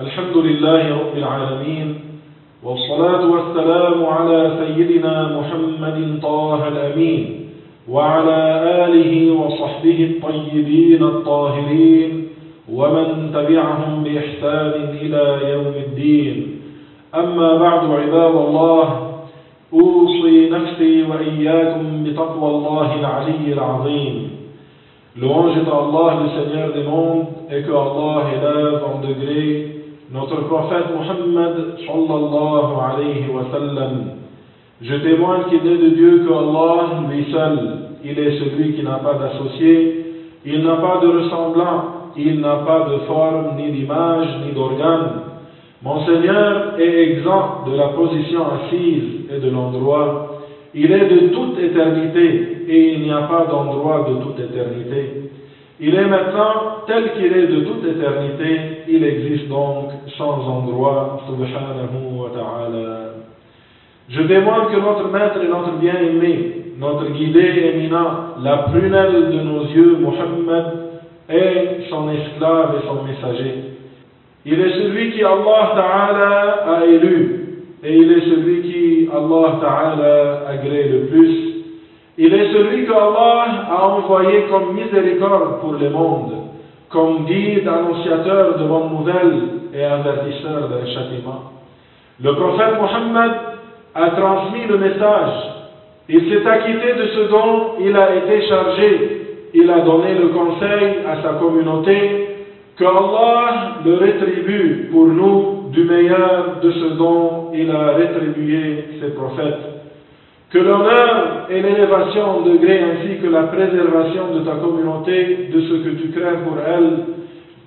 الحمد لله رب العالمين والصلاة والسلام على سيدنا محمد طه الأمين وعلى آله وصحبه الطيبين الطاهرين ومن تبعهم بإحسان إلى يوم الدين أما بعد عباد الله أوصي نفسي وإياكم بتقوى الله العلي العظيم. Louange est à Allah, le Seigneur des mondes, et que Allah élève en degré notre prophète Muhammad sallallahu alayhi wa sallam. Je témoigne qu'il n'est de Dieu que Allah, lui seul. Il est celui qui n'a pas d'associé, il n'a pas de ressemblant, il n'a pas de forme, ni d'image, ni d'organe. Mon Seigneur est exempt de la position assise et de l'endroit. Il est de toute éternité et il n'y a pas d'endroit de toute éternité. Il est maintenant tel qu'il est de toute éternité, il existe donc sans endroit, subhanahu wa ta'ala. Je témoigne que notre maître et notre bien-aimé, notre guidé éminent, la prunelle de nos yeux, Muhammad, est son esclave et son messager. Il est celui qui Allah Ta'ala a élu, et il est celui qui Allah Ta'ala agrée le plus. Il est celui que Allah a envoyé comme miséricorde pour le monde, comme guide, annonciateur de bonnes nouvelles et avertisseur d'un châtiment. Le prophète Muhammad a transmis le message. Il s'est acquitté de ce dont il a été chargé. Il a donné le conseil à sa communauté que Allah le rétribue pour nous du meilleur de ce dont il a rétribué ses prophètes. Que l'honneur et l'élévation en degré ainsi que la préservation de ta communauté, de ce que tu crains pour elle,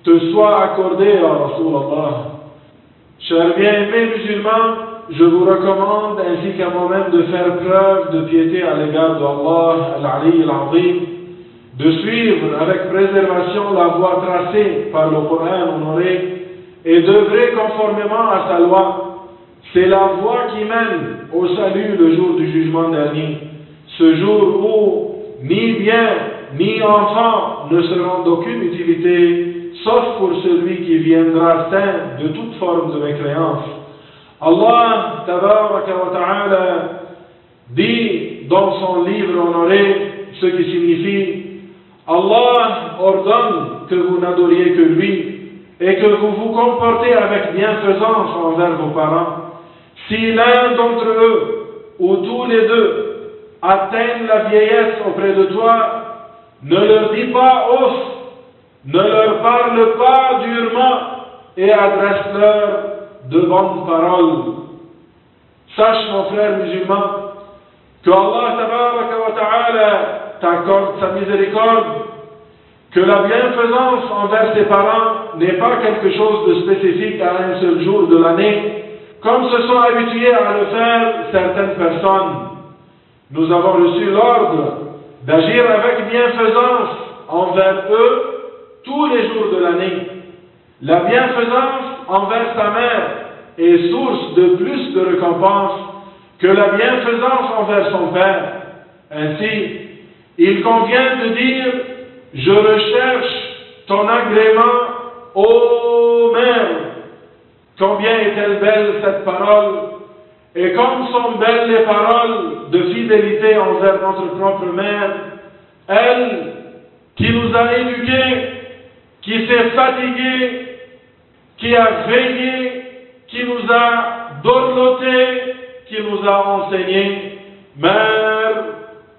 te soient accordés à Rasulallah. Chers bien-aimés musulmans, je vous recommande ainsi qu'à moi-même de faire preuve de piété à l'égard d'Allah, Al-Ali Al-Azim, de suivre avec préservation la voie tracée par le Coran honoré et d'œuvrer conformément à sa loi. C'est la voie qui mène au salut le jour du jugement dernier, ce jour où ni bien ni enfant ne seront d'aucune utilité, sauf pour celui qui viendra saint de toute forme de mécréance. Allah tabaraka wa ta'ala dit dans son livre honoré ce qui signifie: Allah ordonne que vous n'adoriez que lui et que vous vous comportez avec bienfaisance envers vos parents. Si l'un d'entre eux, ou tous les deux, atteignent la vieillesse auprès de toi, ne leur dis pas ouf, ne leur parle pas durement et adresse-leur de bonnes paroles. Sache, mon frère musulman, que Allah tabaraka wa ta'ala t'accorde sa miséricorde, que la bienfaisance envers tes parents n'est pas quelque chose de spécifique à un seul jour de l'année, comme se sont habitués à le faire certaines personnes. Nous avons reçu l'ordre d'agir avec bienfaisance envers eux tous les jours de l'année. La bienfaisance envers ta mère est source de plus de récompense que la bienfaisance envers son père. Ainsi, il convient de dire: je recherche ton agrément, ô mère. Combien est-elle belle cette parole, et comme sont belles les paroles de fidélité envers notre propre mère, elle qui nous a éduqués, qui s'est fatiguée, qui a veillé, qui nous a dorlotés, qui nous a enseigné. Mère,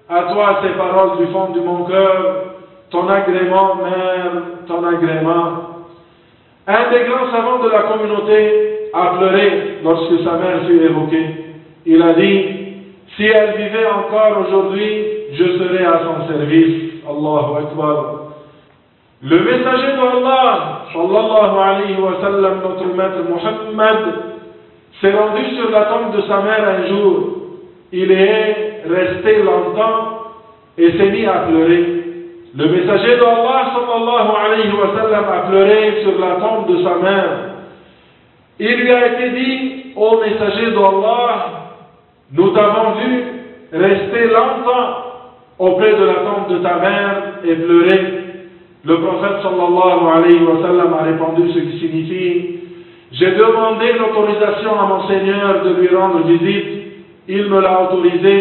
à toi ces paroles du fond de mon cœur, ton agrément, mère, ton agrément. Un des grands savants de la communauté a pleuré lorsque sa mère fut évoquée. Il a dit: si elle vivait encore aujourd'hui, je serais à son service. Allahu Akbar. Le messager d'Allah, sallallahu alayhi wa sallam, notre maître Muhammad, s'est rendu sur la tombe de sa mère un jour. Il est resté longtemps et s'est mis à pleurer. Le messager d'Allah sallallahu alayhi wa sallam a pleuré sur la tombe de sa mère. Il lui a été dit: ô messager d'Allah, nous t'avons vu rester longtemps auprès de la tombe de ta mère et pleurer. Le prophète sallallahu alayhi wa sallam a répondu ce qui signifie: J'ai demandé l'autorisation à mon Seigneur de lui rendre visite, il me l'a autorisé,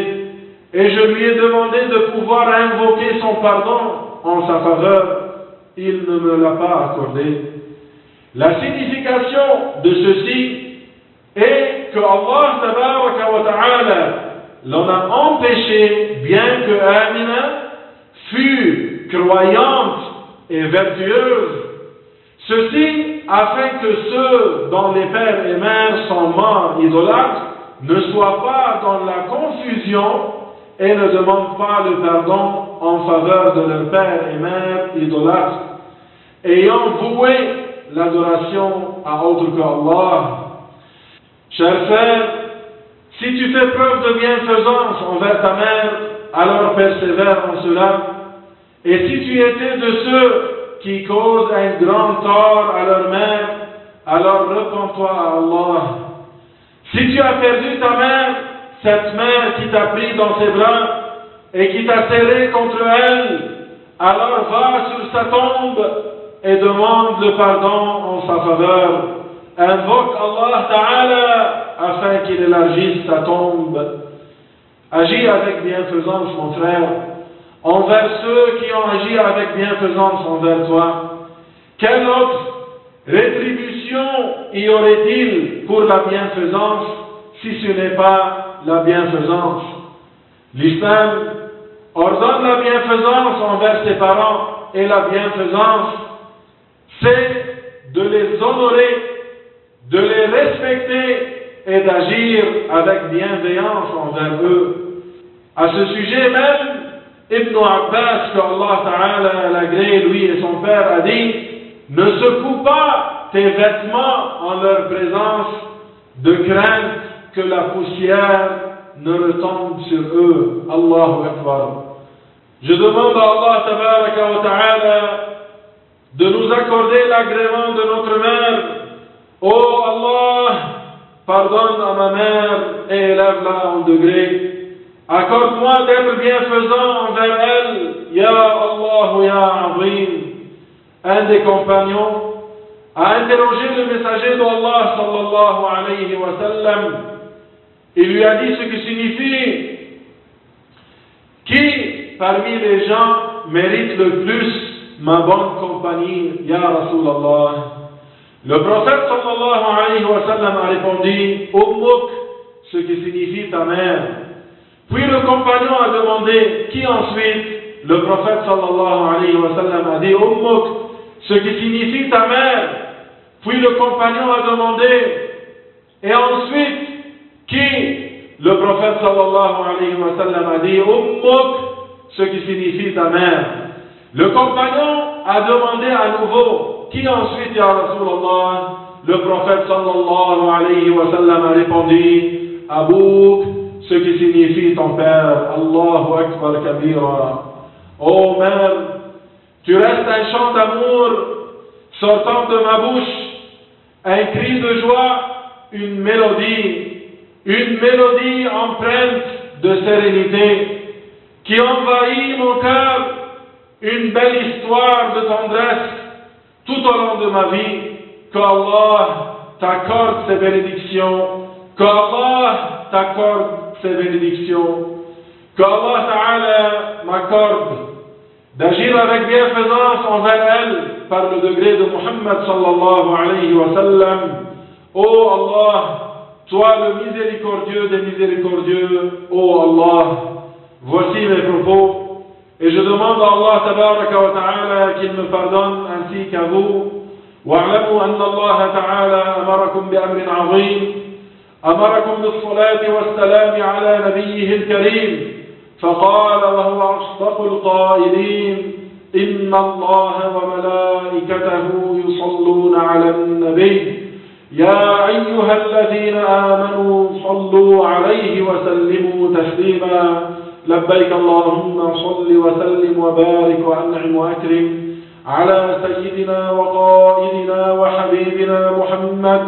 et je lui ai demandé de pouvoir invoquer son pardon en sa faveur, il ne me l'a pas accordé. La signification de ceci est que Allah tabaraka wa ta'ala l'en a empêché, bien que Amina fût croyante et vertueuse, ceci afin que ceux dont les pères et mères sont morts idolâtres ne soient pas dans la confusion et ne demandent pas le pardon en faveur de leurs pères et mères idolâtres, ayant voué l'adoration à autre qu'Allah. Chers frères, si tu fais preuve de bienfaisance envers ta mère, alors persévère en cela. Et si tu étais de ceux qui causent un grand tort à leur mère, alors repens-toi à Allah. Si tu as perdu ta mère, cette mère qui t'a pris dans ses bras et qui t'a serré contre elle, alors va sur sa tombe et demande le pardon en sa faveur. Invoque Allah Ta'ala afin qu'il élargisse ta tombe. Agis avec bienfaisance, mon frère, envers ceux qui ont agi avec bienfaisance envers toi. Quelle autre rétribution y aurait-il pour la bienfaisance si ce n'est pas la bienfaisance? L'Islam ordonne la bienfaisance envers ses parents, et la bienfaisance, c'est de les honorer, de les respecter et d'agir avec bienveillance envers eux. À ce sujet même, Ibn Abbas, que Allah Ta'ala l'agrée, lui et son père, a dit: ne secoue pas tes vêtements en leur présence, de crainte que la poussière ne retombe sur eux. Allahu Akbar. Je demande à Allah Tabaraka wa Ta'ala de nous accorder l'agrément de notre mère. Oh Allah, pardonne à ma mère et élève-la en degré. Accorde-moi d'être bienfaisant envers elle, Ya Allah, Ya Azim. Un des compagnons a interrogé le messager d'Allah sallallahu alayhi wa sallam. Il lui a dit ce qui signifie: qui parmi les gens mérite le plus ma bonne compagnie, Ya Rasulallah? Le prophète sallallahu alayhi wa sallam a répondu: Ummuk, ce qui signifie ta mère. Puis le compagnon a demandé: qui ensuite? Le prophète sallallahu alayhi wa sallam a dit: Ummuk, ce qui signifie ta mère. Puis le compagnon a demandé: et ensuite qui? Le prophète sallallahu alayhi wa sallam a dit: Ummuk, ce qui signifie ta mère. Le compagnon a demandé à nouveau: qui ensuite, ya Rasulallah? Le prophète sallallahu alayhi wa sallam a répondu: Abouk, ce qui signifie ton père. Allahu Akbar kabira. Oh mère, tu restes un chant d'amour sortant de ma bouche, un cri de joie, une mélodie empreinte de sérénité qui envahit mon cœur, une belle histoire de tendresse tout au long de ma vie. Qu'Allah t'accorde ses bénédictions, qu'Allah t'accorde ses bénédictions, qu'Allah Ta'ala m'accorde d'agir avec bienfaisance envers elle par le degré de Muhammad sallallahu alayhi wa sallam. Oh Allah, toi le miséricordieux des miséricordieux, oh Allah, voici mes propos, et je demande à Allah tabaraka wa ta'ala qu'il me pardonne ainsi qu'à vous. واعلموا أن الله تعالى أمركم بأمر عظيم، أمركم بالصلاة والسلام على نبيه الكريم، فقال وهو أصدق القائلين: إن الله وملائكته يصلون على النبي يا أيها الذين آمنوا صلوا عليه وسلموا تسليما. لبيك اللهم صل وسلم وبارك وأنعم وأكرم على سيدنا وقائدنا وحبيبنا محمد